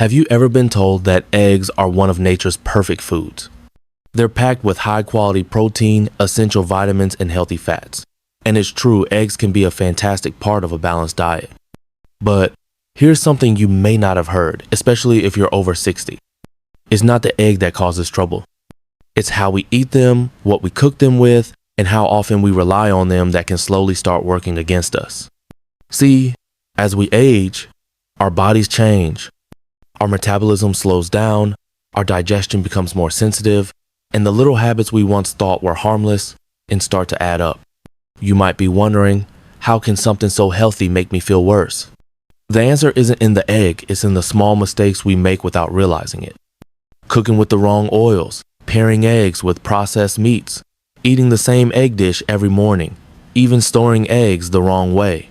Have you ever been told that eggs are one of nature's perfect foods? They're packed with high-quality protein, essential vitamins, and healthy fats. And it's true, eggs can be a fantastic part of a balanced diet. But here's something you may not have heard, especially if you're over 60. It's not the egg that causes trouble. It's how we eat them, what we cook them with, and how often we rely on them that can slowly start working against us. See, as we age, our bodies change. Our metabolism slows down, our digestion becomes more sensitive, and the little habits we once thought were harmless and start to add up. You might be wondering, how can something so healthy make me feel worse? The answer isn't in the egg, it's in the small mistakes we make without realizing it. Cooking with the wrong oils, pairing eggs with processed meats, eating the same egg dish every morning, even storing eggs the wrong way.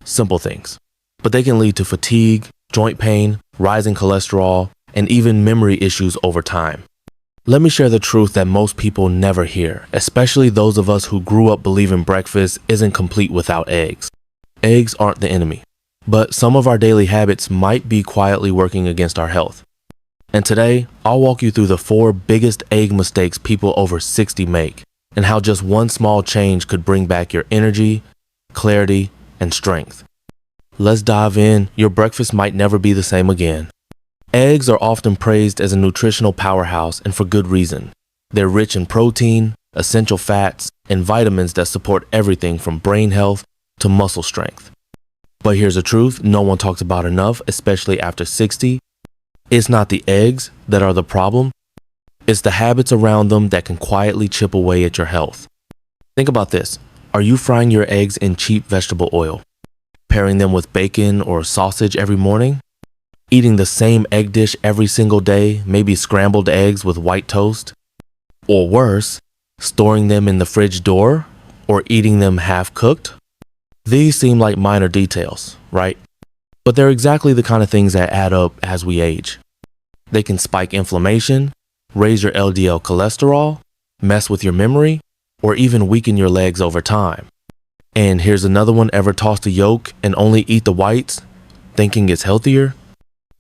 Simple things, but they can lead to fatigue, joint pain, rising cholesterol, and even memory issues over time. Let me share the truth that most people never hear, especially those of us who grew up believing breakfast isn't complete without eggs. Eggs aren't the enemy, but some of our daily habits might be quietly working against our health. And today, I'll walk you through the 4 biggest egg mistakes people over 60 make, and how just one small change could bring back your energy, clarity, and strength. Let's dive in. Your breakfast might never be the same again. Eggs are often praised as a nutritional powerhouse, and for good reason. They're rich in protein, essential fats, and vitamins that support everything from brain health to muscle strength. But here's the truth no one talks about enough, especially after 60. It's not the eggs that are the problem. It's the habits around them that can quietly chip away at your health. Think about this. Are you frying your eggs in cheap vegetable oil? Pairing them with bacon or sausage every morning? Eating the same egg dish every single day, maybe scrambled eggs with white toast? Or worse, storing them in the fridge door or eating them half-cooked? These seem like minor details, right? But they're exactly the kind of things that add up as we age. They can spike inflammation, raise your LDL cholesterol, mess with your memory, or even weaken your legs over time. And here's another one. Ever tossed a yolk and only eat the whites, thinking it's healthier?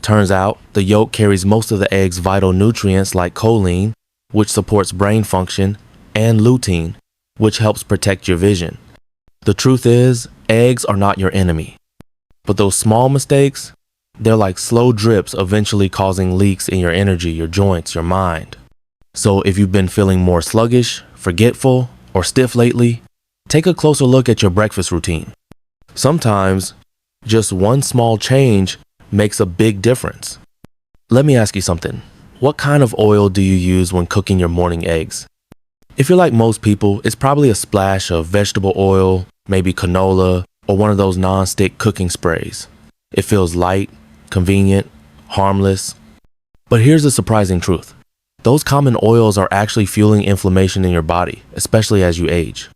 Turns out, the yolk carries most of the egg's vital nutrients like choline, which supports brain function, and lutein, which helps protect your vision. The truth is, eggs are not your enemy. But those small mistakes, they're like slow drips eventually causing leaks in your energy, your joints, your mind. So if you've been feeling more sluggish, forgetful, or stiff lately, take a closer look at your breakfast routine. Sometimes, just one small change makes a big difference. Let me ask you something. What kind of oil do you use when cooking your morning eggs? If you're like most people, it's probably a splash of vegetable oil, maybe canola, or one of those non-stick cooking sprays. It feels light, convenient, harmless. But here's the surprising truth. Those common oils are actually fueling inflammation in your body, especially as you age.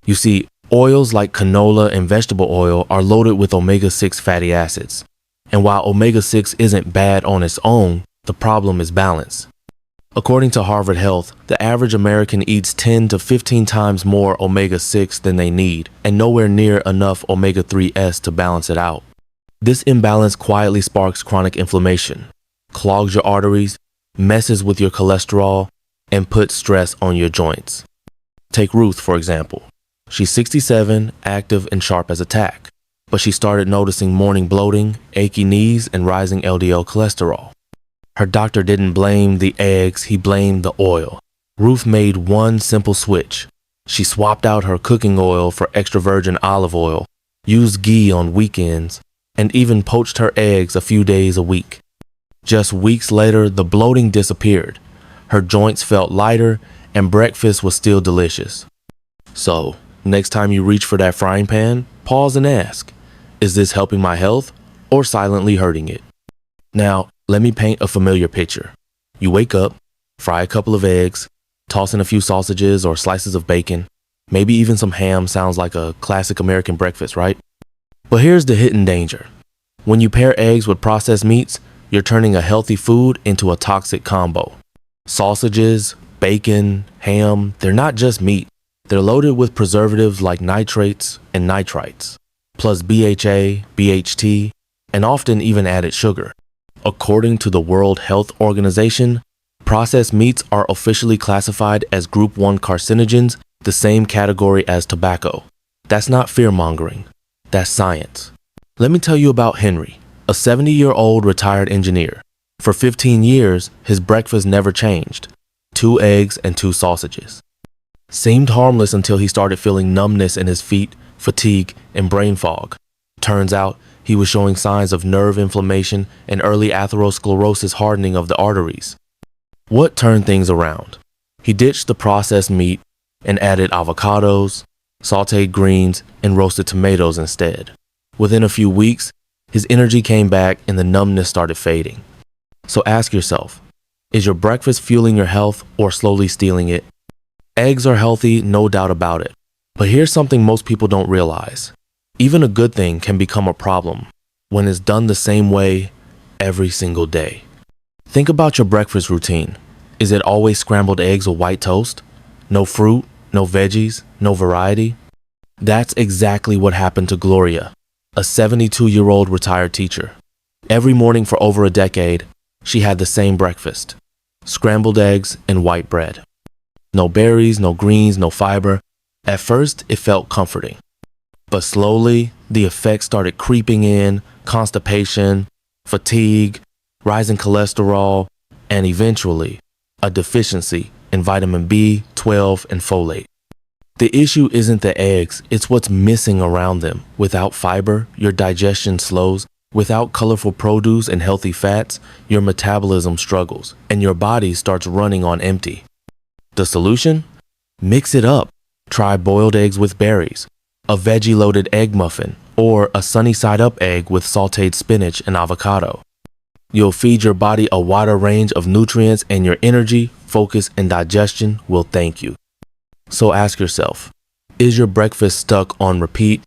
You see, oils like canola and vegetable oil are loaded with omega-6 fatty acids. And while omega-6 isn't bad on its own, the problem is balance. According to Harvard Health, the average American eats 10 to 15 times more omega-6 than they need, and nowhere near enough omega-3s to balance it out. This imbalance quietly sparks chronic inflammation, clogs your arteries, messes with your cholesterol, and puts stress on your joints. Take Ruth, for example. She's 67, active and sharp as a tack, but she started noticing morning bloating, achy knees, and rising LDL cholesterol. Her doctor didn't blame the eggs, he blamed the oil. Ruth made one simple switch. She swapped out her cooking oil for extra virgin olive oil, used ghee on weekends, and even poached her eggs a few days a week. Just weeks later, the bloating disappeared. Her joints felt lighter, and breakfast was still delicious. So, next time you reach for that frying pan, pause and ask, is this helping my health or silently hurting it? Now, let me paint a familiar picture. You wake up, fry a couple of eggs, toss in a few sausages or slices of bacon, maybe even some ham. Sounds like a classic American breakfast, right? But here's the hidden danger. When you pair eggs with processed meats, you're turning a healthy food into a toxic combo. Sausages, bacon, ham, they're not just meat. They're loaded with preservatives like nitrates and nitrites, plus BHA, BHT, and often even added sugar. According to the World Health Organization, processed meats are officially classified as Group 1 carcinogens, the same category as tobacco. That's not fear-mongering. That's science. Let me tell you about Henry, a 70-year-old retired engineer. For 15 years, his breakfast never changed. 2 eggs and 2 sausages. Seemed harmless until he started feeling numbness in his feet, fatigue, and brain fog. Turns out, he was showing signs of nerve inflammation and early atherosclerosis hardening of the arteries. What turned things around? He ditched the processed meat and added avocados, sauteed greens, and roasted tomatoes instead. Within a few weeks, his energy came back and the numbness started fading. So ask yourself, is your breakfast fueling your health or slowly stealing it? Eggs are healthy, no doubt about it. But here's something most people don't realize. Even a good thing can become a problem when it's done the same way every single day. Think about your breakfast routine. Is it always scrambled eggs with white toast? No fruit, no veggies, no variety? That's exactly what happened to Gloria, a 72-year-old retired teacher. Every morning for over a decade, she had the same breakfast: scrambled eggs and white bread. No berries, no greens, no fiber. At first, it felt comforting. But slowly, the effects started creeping in: constipation, fatigue, rising cholesterol, and eventually, a deficiency in vitamin B12 and folate. The issue isn't the eggs, it's what's missing around them. Without fiber, your digestion slows. Without colorful produce and healthy fats, your metabolism struggles, and your body starts running on empty. The solution? Mix it up. Try boiled eggs with berries, a veggie-loaded egg muffin, or a sunny-side-up egg with sauteed spinach and avocado. You'll feed your body a wider range of nutrients, and your energy, focus, and digestion will thank you. So ask yourself, is your breakfast stuck on repeat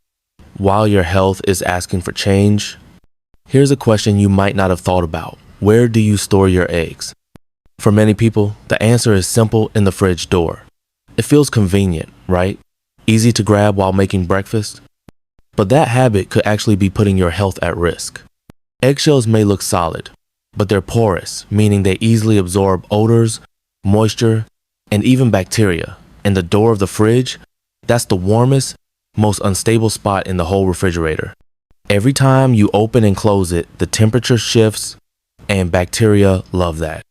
while your health is asking for change? Here's a question you might not have thought about. Where do you store your eggs? For many people, the answer is simple: in the fridge door. It feels convenient, right? Easy to grab while making breakfast. But that habit could actually be putting your health at risk. Eggshells may look solid, but they're porous, meaning they easily absorb odors, moisture, and even bacteria. And the door of the fridge, that's the warmest, most unstable spot in the whole refrigerator. Every time you open and close it, the temperature shifts, and bacteria love that.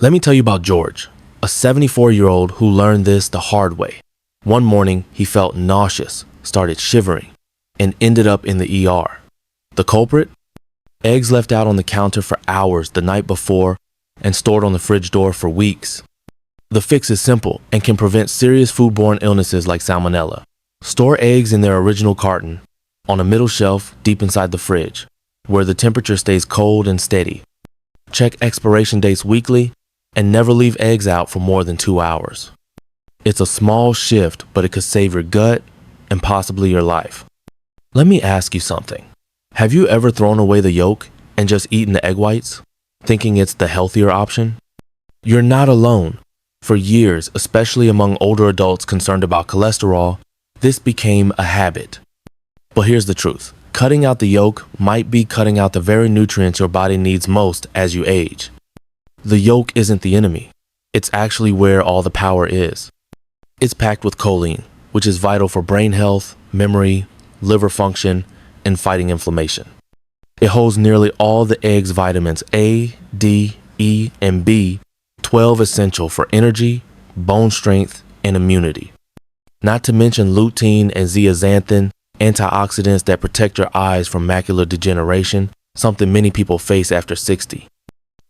Let me tell you about George, a 74-year-old who learned this the hard way. One morning, he felt nauseous, started shivering, and ended up in the ER. The culprit? Eggs left out on the counter for hours the night before and stored on the fridge door for weeks. The fix is simple and can prevent serious foodborne illnesses like salmonella. Store eggs in their original carton, on a middle shelf deep inside the fridge, where the temperature stays cold and steady. Check expiration dates weekly and never leave eggs out for more than 2 hours. It's a small shift, but it could save your gut and possibly your life. Let me ask you something. Have you ever thrown away the yolk and just eaten the egg whites, thinking it's the healthier option? You're not alone. For years, especially among older adults concerned about cholesterol, this became a habit. But here's the truth. Cutting out the yolk might be cutting out the very nutrients your body needs most as you age. The yolk isn't the enemy. It's actually where all the power is. It's packed with choline, which is vital for brain health, memory, liver function, and fighting inflammation. It holds nearly all the egg's vitamins A, D, E, and B12 essential for energy, bone strength, and immunity. Not to mention lutein and zeaxanthin, antioxidants that protect your eyes from macular degeneration, something many people face after 60.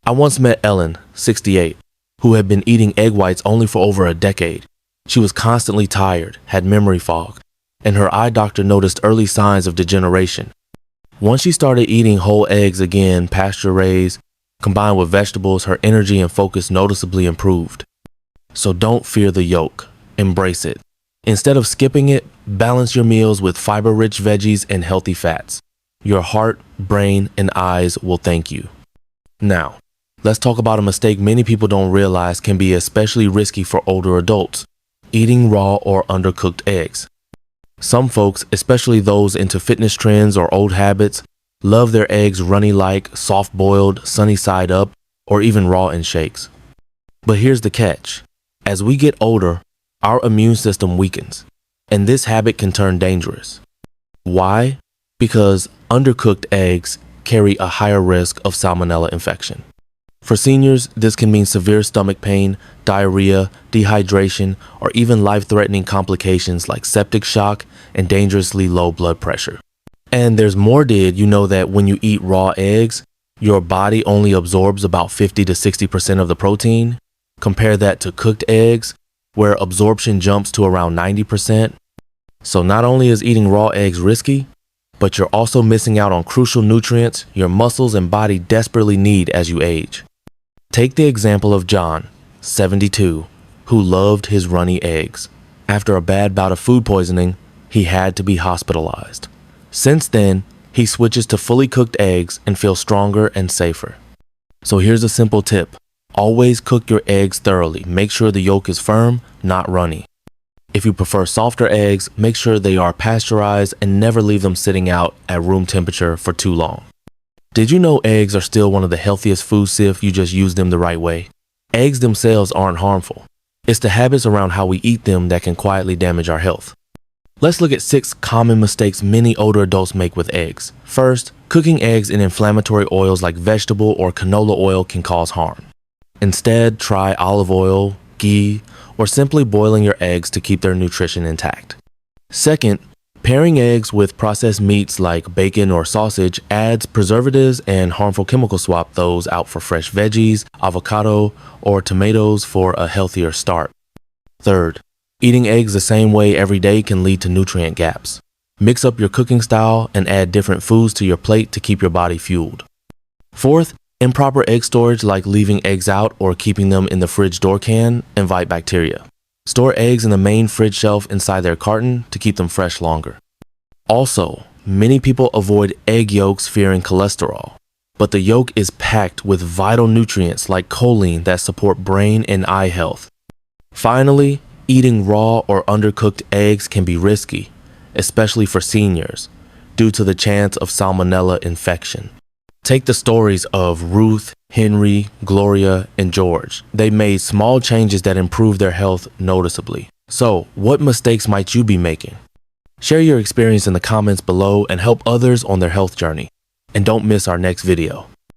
I once met Ellen, 68, who had been eating egg whites only for over a decade. She was constantly tired, had memory fog, and her eye doctor noticed early signs of degeneration. Once she started eating whole eggs again, pasture-raised, combined with vegetables, her energy and focus noticeably improved. So don't fear the yolk. Embrace it. Instead of skipping it, balance your meals with fiber-rich veggies and healthy fats. Your heart, brain, and eyes will thank you. Now, let's talk about a mistake many people don't realize can be especially risky for older adults: eating raw or undercooked eggs. Some folks, especially those into fitness trends or old habits, love their eggs runny like, soft-boiled, sunny side up, or even raw in shakes. But here's the catch. As we get older, our immune system weakens, and this habit can turn dangerous. Why? Because undercooked eggs carry a higher risk of salmonella infection. For seniors, this can mean severe stomach pain, diarrhea, dehydration, or even life-threatening complications like septic shock and dangerously low blood pressure. And there's more. Did you know that when you eat raw eggs, your body only absorbs about 50 to 60% of the protein? Compare that to cooked eggs, where absorption jumps to around 90%. So not only is eating raw eggs risky, but you're also missing out on crucial nutrients your muscles and body desperately need as you age. Take the example of John, 72, who loved his runny eggs. After a bad bout of food poisoning, he had to be hospitalized. Since then, he switches to fully cooked eggs and feels stronger and safer. So here's a simple tip. Always cook your eggs thoroughly. Make sure the yolk is firm, not runny. If you prefer softer eggs, make sure they are pasteurized and never leave them sitting out at room temperature for too long. Did you know eggs are still one of the healthiest foods if you just use them the right way? Eggs themselves aren't harmful. It's the habits around how we eat them that can quietly damage our health. Let's look at 6 common mistakes many older adults make with eggs. First, cooking eggs in inflammatory oils like vegetable or canola oil can cause harm. Instead, try olive oil, ghee, or simply boiling your eggs to keep their nutrition intact. Second, pairing eggs with processed meats like bacon or sausage adds preservatives and harmful chemical. Swap those out for fresh veggies, avocado, or tomatoes for a healthier start. Third, eating eggs the same way every day can lead to nutrient gaps. Mix up your cooking style and add different foods to your plate to keep your body fueled. Fourth, improper egg storage like leaving eggs out or keeping them in the fridge door can invite bacteria. Store eggs in the main fridge shelf inside their carton to keep them fresh longer. Also, many people avoid egg yolks fearing cholesterol, but the yolk is packed with vital nutrients like choline that support brain and eye health. Finally, eating raw or undercooked eggs can be risky, especially for seniors, due to the chance of salmonella infection. Take the stories of Ruth, Henry, Gloria, and George. They made small changes that improved their health noticeably. So, what mistakes might you be making? Share your experience in the comments below and help others on their health journey. And don't miss our next video.